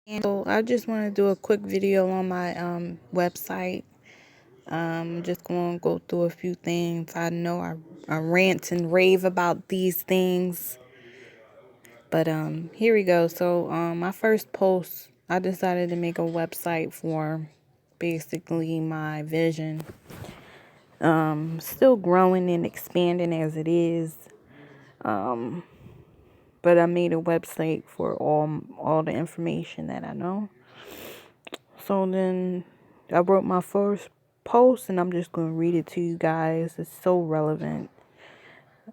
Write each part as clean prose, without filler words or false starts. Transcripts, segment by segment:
And so I just want to do a quick video on my website. Just going to go through a few things. I know I rant and rave about these things, but here we go. So my first post, I decided to make a website for basically my vision. Still growing and expanding as it is. But I made a website for all the information that I know. So then I wrote my first post and I'm just going to read it to you guys. It's so relevant.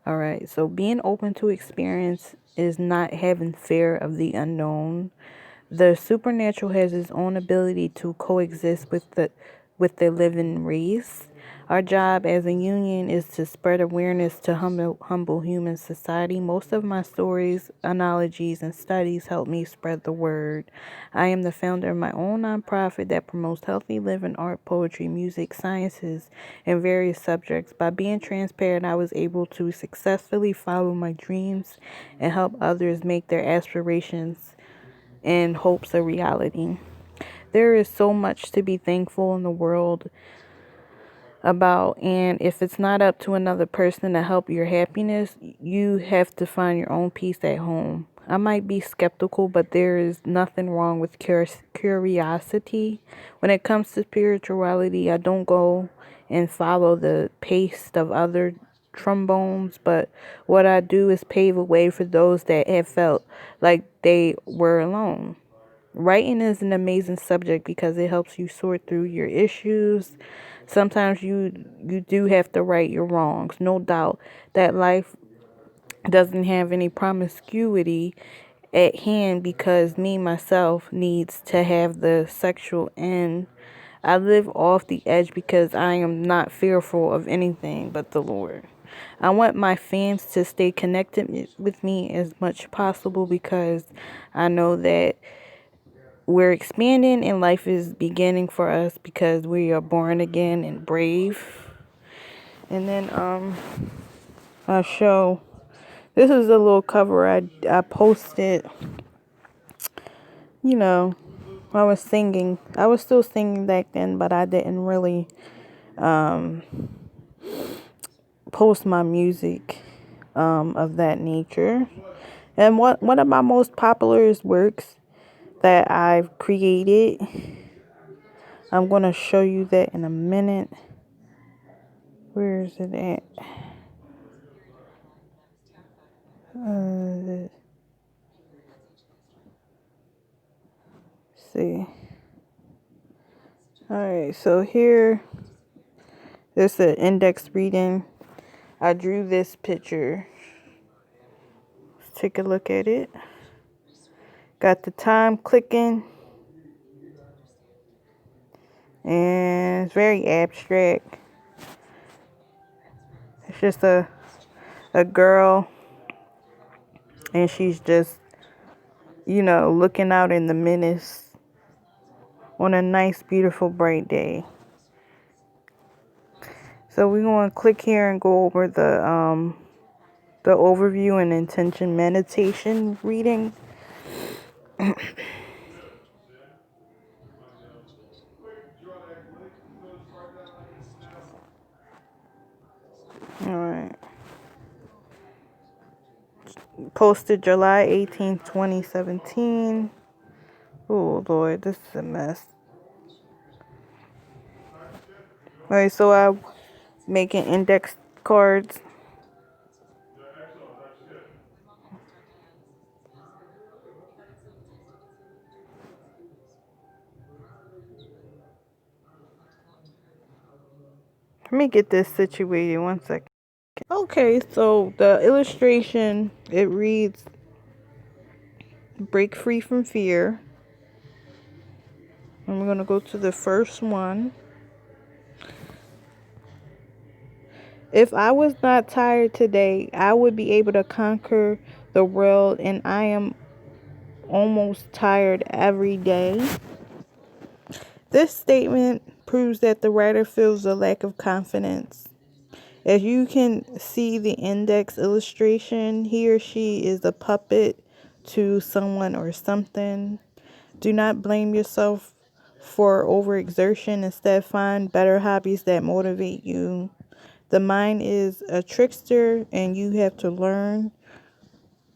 All right. So being open to experience is not having fear of the unknown. The supernatural has its own ability to coexist with the living race. Our job as a union is to spread awareness to humble human society. Most of my stories, analogies, and studies help me spread the word. I am the founder of my own nonprofit that promotes healthy living, art, poetry, music, sciences, and various subjects. By being transparent, I was able to successfully follow my dreams and help others make their aspirations and hopes a reality. There is so much to be thankful in the world about, and if it's not up to another person to help your happiness, you have to find your own peace at home. I might be skeptical, but there is nothing wrong with curiosity. When it comes to spirituality, I don't go and follow the pace of other trombones, but what I do is pave a way for those that have felt like they were alone. Writing is an amazing subject because it helps you sort through your issues. Sometimes you do have to right your wrongs. No doubt that life doesn't have any promiscuity at hand because me myself needs to have the sexual end. I live off the edge because I am not fearful of anything but the Lord. I want my fans to stay connected with me as much possible because I know that we're expanding and life is beginning for us because we are born again and brave. And then I show, this is a little cover I posted. You know, I was singing. I was still singing back then, but I didn't really post my music of that nature. And one of my most popular works that I've created, I'm going to show you that in a minute. Where is it at? Let's see. Alright, so here, there's an index reading. I drew this picture. Let's take a look at it. Got the time clicking. And it's very abstract. It's just a girl. And she's just, looking out in the mist on a nice, beautiful, bright day. So we're going to click here and go over the overview and intention meditation reading. Alright. Posted July 18th, 2017. Oh, Lord, this is a mess. Alright, so I'm making index cards. Let me get this situated 1 second. Okay, so the illustration, it reads, break free from fear. And we're going to go to the first one. If I was not tired today, I would be able to conquer the world, and I am almost tired every day. This statement proves that the writer feels a lack of confidence. As you can see the index illustration, he or she is a puppet to someone or something. Do not blame yourself for overexertion. Instead, find better hobbies that motivate you. The mind is a trickster, and you have to learn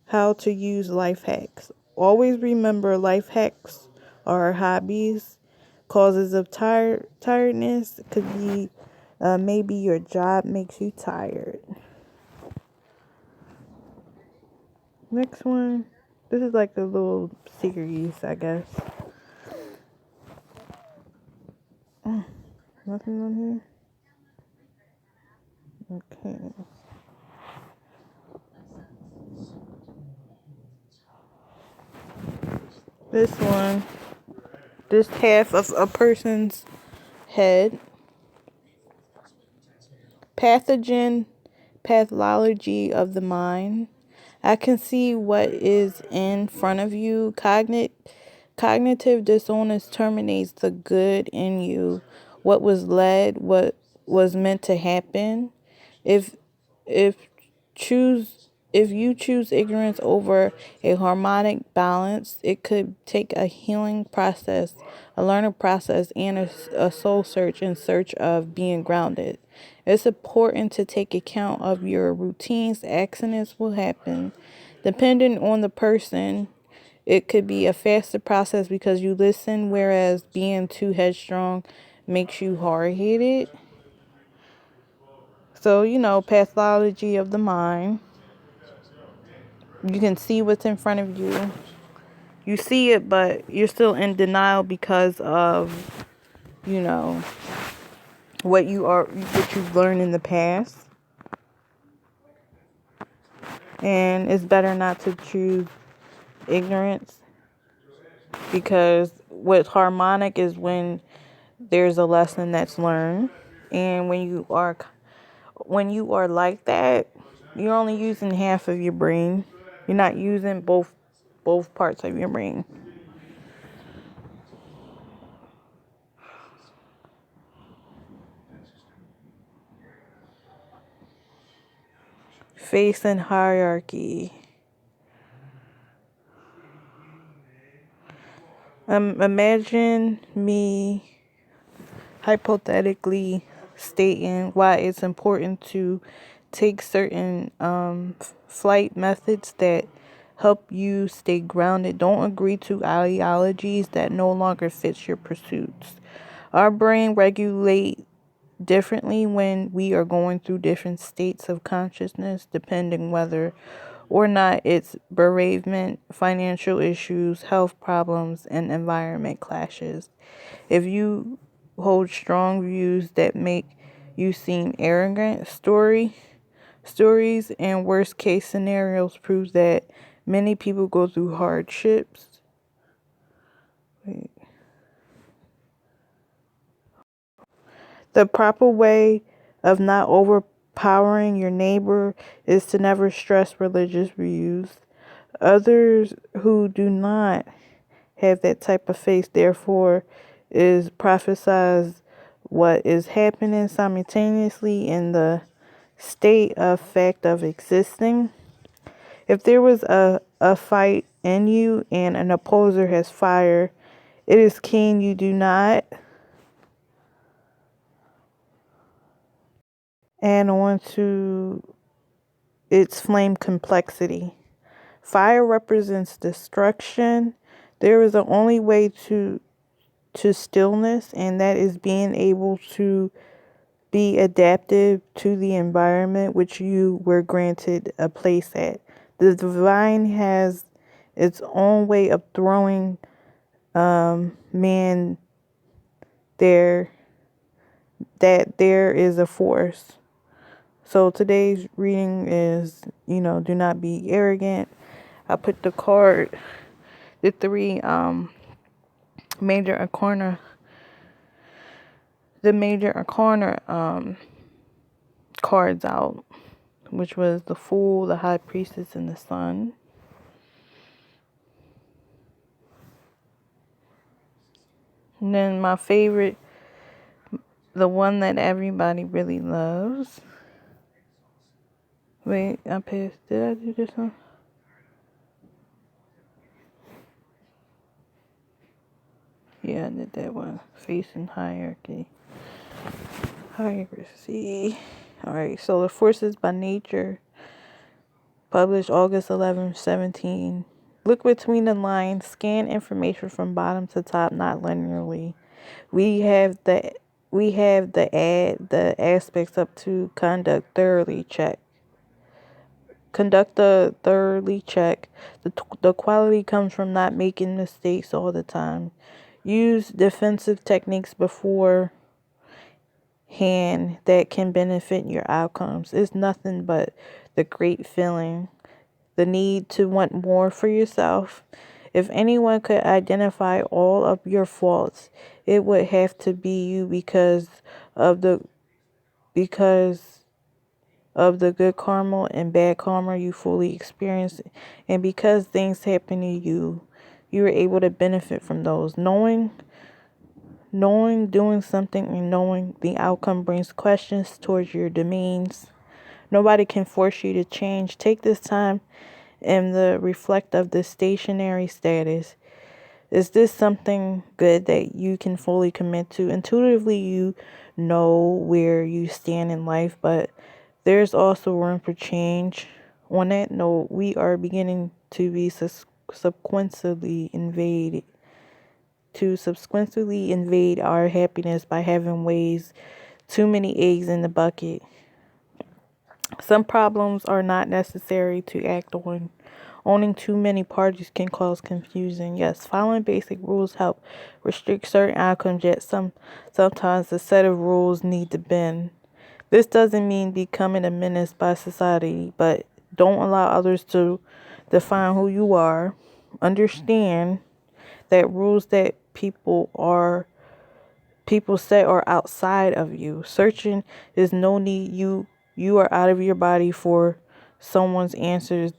how to use life hacks. Always remember, life hacks are hobbies. Causes of tiredness could be maybe your job makes you tired. Next one. This is like a little series, I guess. Nothing on here? Okay. This one. This half of a person's head. Pathogen pathology of the mind. I can see what is in front of you. Cognitive dissonance terminates the good in you. What was led, what was meant to happen. If if if you choose ignorance over a harmonic balance, it could take a healing process, a learning process, and a soul search of being grounded. It's important to take account of your routines. Accidents will happen. Depending on the person, it could be a faster process because you listen, whereas being too headstrong makes you hard-headed. So, pathology of the mind. You can see what's in front of you. You see it, but you're still in denial because of, you know, what you've learned in the past. And it's better not to choose ignorance, because what's harmonic is when there's a lesson that's learned. And when you are like that, you're only using half of your brain. You're not using both parts of your brain. Face and hierarchy. Imagine me hypothetically stating why it's important to take certain flight methods that help you stay grounded. Don't agree to ideologies that no longer fits your pursuits. Our brain regulate differently when we are going through different states of consciousness, depending whether or not it's bereavement, financial issues, health problems, and environment clashes. If you hold strong views that make you seem arrogant, stories and worst case scenarios prove that many people go through hardships. The proper way of not overpowering your neighbor is to never stress religious views. Others who do not have that type of faith, therefore, is prophesies what is happening simultaneously in the state of fact of existing. If there was a fight in you and an opposer has fire, it is keen you do not add on to its flame complexity. Fire represents destruction. There is the only way to stillness, and that is being able to be adaptive to the environment which you were granted a place at. The divine has its own way of throwing man there, that there is a force. So today's reading is, do not be arrogant. I put the three major arcana, cards out, which was the Fool, the High Priestess, and the Sun. And then my favorite, the one that everybody really loves. Wait, I passed. Did I do this one? Yeah, I did that one. Facing hierarchy. Hierarchy. Alright, so the forces by nature. Published August 17. Look between the lines. Scan information from bottom to top, not linearly. We have the aspects up to conduct the thoroughly check. The quality comes from not making mistakes all the time. Use defensive techniques beforehand that can benefit your outcomes. It's nothing but the great feeling, the need to want more for yourself. If anyone could identify all of your faults, it would have to be you because of the good karma and bad karma you fully experience, and because things happen to you, you were able to benefit from those. Knowing doing something and knowing the outcome brings questions towards your domains. Nobody can force you to change. Take this time and the reflect of the stationary status. Is this something good that you can fully commit to? Intuitively, you know where you stand in life, but there's also room for change. On that note, we are beginning to be subsequently invade our happiness by having ways too many eggs in the bucket. Some problems are not necessary to act on. Owning too many parties can cause confusion. Yes, following basic rules help restrict certain outcomes, yet sometimes a set of rules need to bend. This doesn't mean becoming a menace by society, but don't allow others to define who you are. Understand that rules that people set are outside of you. Searching is no need. You are out of your body for someone's answers.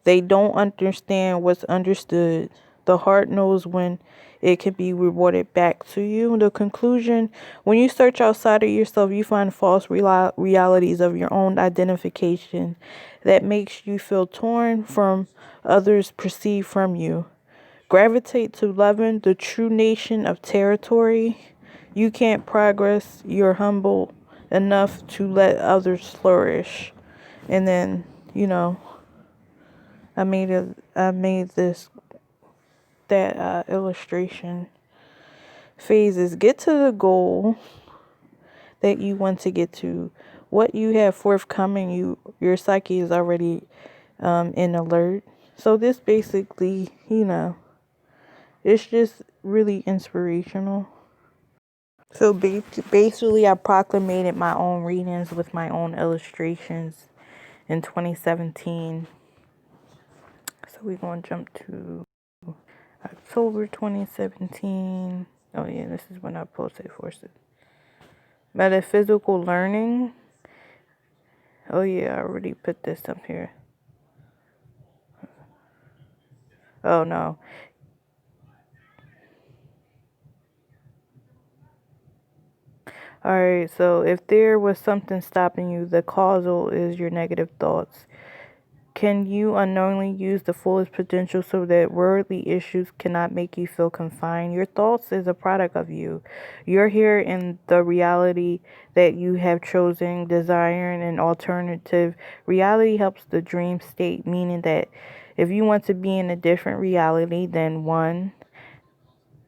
They don't understand what's understood. The heart knows when it can be rewarded back to you. The conclusion: when you search outside of yourself, you find false realities of your own identification that makes you feel torn from others perceive from you. Gravitate to loving the true nation of territory. You can't progress. You're humble enough to let others flourish. And then, I made this that illustration. Phases. Get to the goal that you want to get to. What you have forthcoming, your psyche is already in alert. So this basically, it's just really inspirational. So basically, I proclamated my own readings with my own illustrations in 2017. So we're going to jump to October 2017. Oh yeah, this is when I posted for metaphysical learning. Oh yeah, I already put this up here. Oh no. Alright, so if there was something stopping you, the causal is your negative thoughts. Can you unknowingly use the fullest potential so that worldly issues cannot make you feel confined? Your thoughts is a product of you. You're here in the reality that you have chosen. Desiring an alternative reality helps the dream state, meaning that if you want to be in a different reality than one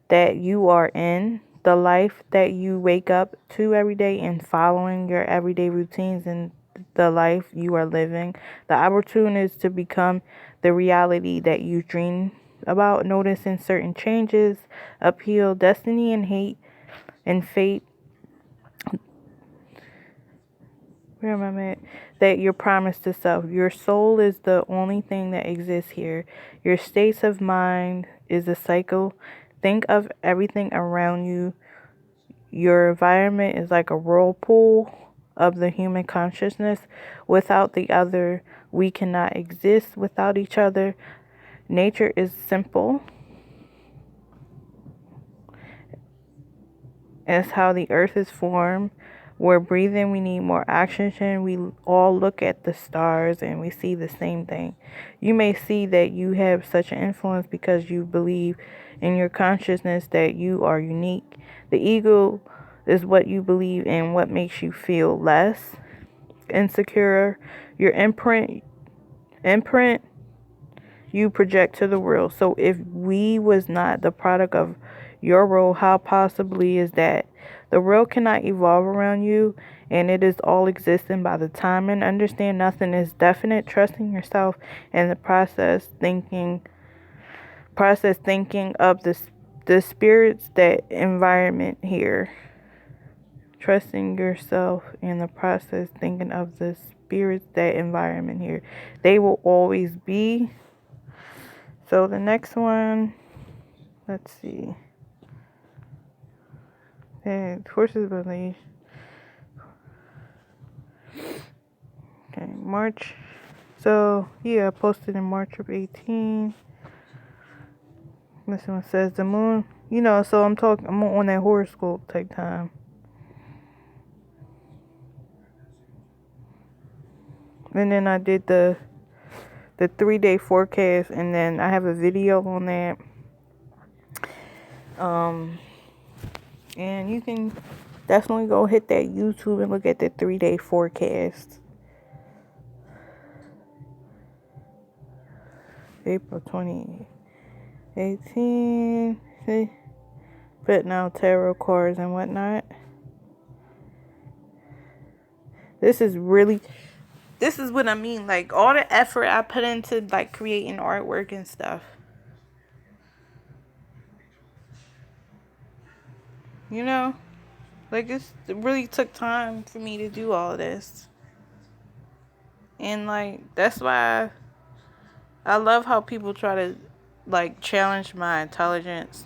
that you are in, the life that you wake up to every day and following your everyday routines and the life you are living, the opportunity is to become the reality that you dream about. Noticing certain changes, upheaval, destiny and hate and fate. Where am I at? That you're promised to self. Your soul is the only thing that exists here. Your states of mind is a cycle. Think of everything around you. Your environment is like a whirlpool of the human consciousness. Without the other, we cannot exist without each other. Nature is simple as how the earth is formed. We're breathing, we need more oxygen. We all look at the stars and we see the same thing. You may see that you have such an influence because you believe in your consciousness that you are unique. The ego is what you believe in, what makes you feel less insecure. Your imprint you project to the world. So if we was not the product of your role, how possibly is that? The world cannot evolve around you, and it is all existing by the time. And understand nothing is definite. Trusting yourself and the process thinking of the spirits that environment here. Trusting yourself and the process thinking of the spirits that environment here. They will always be. So the next one, let's see. Horses believe. Okay, March. So yeah, I posted in March of 18. This one says the moon. So I'm on that horoscope type time. And then I did the 3-day forecast, and then I have a video on that. And you can definitely go hit that YouTube and look at the 3-day forecast. April 2018. See? Putting out tarot cards and whatnot. This is what I mean. Like, all the effort I put into, like, creating artwork and stuff. Like, it really took time for me to do all of this. And, like, that's why I love how people try to, like, challenge my intelligence.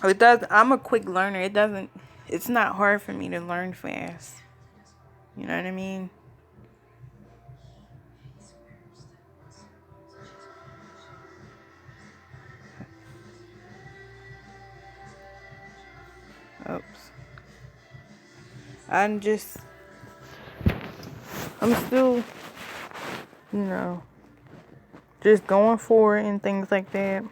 I'm a quick learner. It's not hard for me to learn fast. You know what I mean? Oops. I'm still, just going for it and things like that.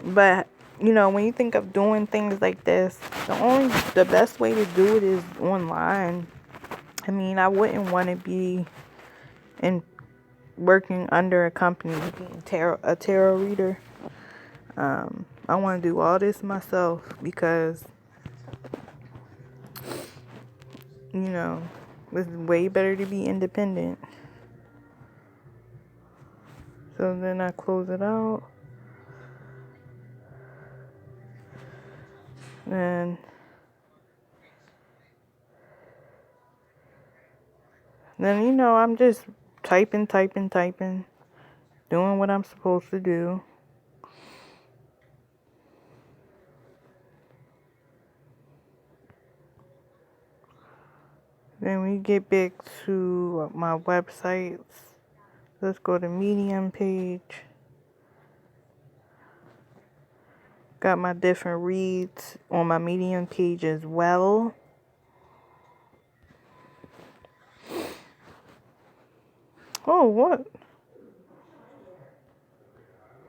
But, when you think of doing things like this, the best way to do it is online. I mean, I wouldn't want to be working under a company, being a tarot reader. I want to do all this myself because, it's way better to be independent. So then I close it out. And then, I'm just typing, doing what I'm supposed to do. Then we get back to my websites. Let's go to Medium page. Got my different reads on my Medium page as well. Oh, what?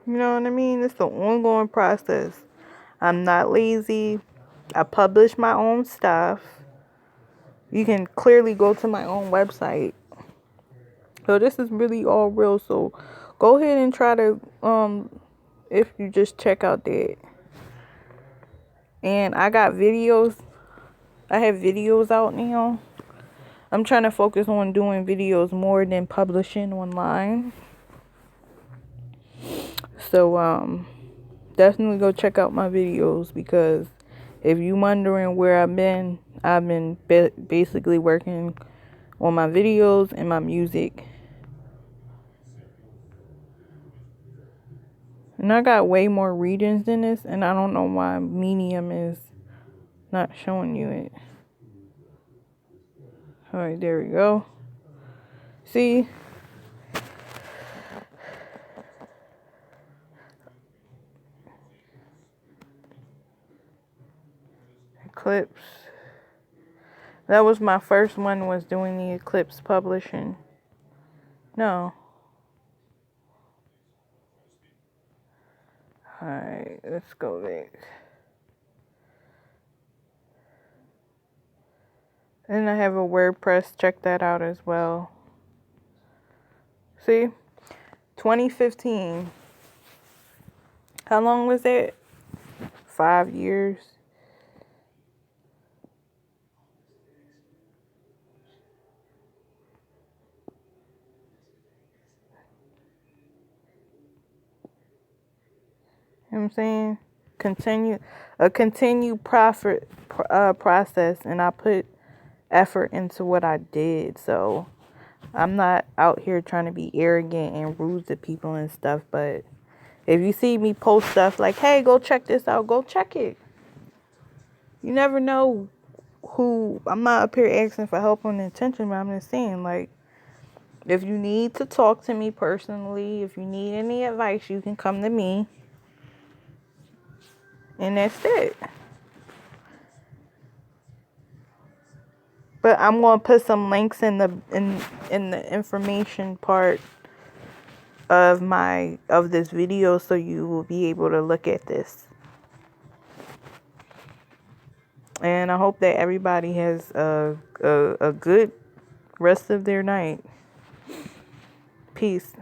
You know what I mean? It's an ongoing process. I'm not lazy. I publish my own stuff. You can clearly go to my own website. So this is really all real. So go ahead and try to, if you just check out that. And I got videos. I have videos out now. I'm trying to focus on doing videos more than publishing online. So, definitely go check out my videos, because if you're wondering where I've been basically working on my videos and my music. And I got way more readings than this, and I don't know why Medium is not showing you it. Alright, there we go. See? Eclipse. That was my first one, was doing the Eclipse publishing. No. Alright, let's go back. And I have a WordPress. Check that out as well. See? 2015. How long was that? 5 years. You know what I'm saying? Continued profit process, and I put effort into what I did. So I'm not out here trying to be arrogant and rude to people and stuff, but if you see me post stuff like, hey, go check this out, go check it. You never know who. I'm not up here asking for help and attention, but I'm just saying, like, if you need to talk to me personally, if you need any advice, you can come to me. And that's it. But I'm going to put some links in the information part of this video, so you will be able to look at this. And I hope that everybody has a good rest of their night. Peace.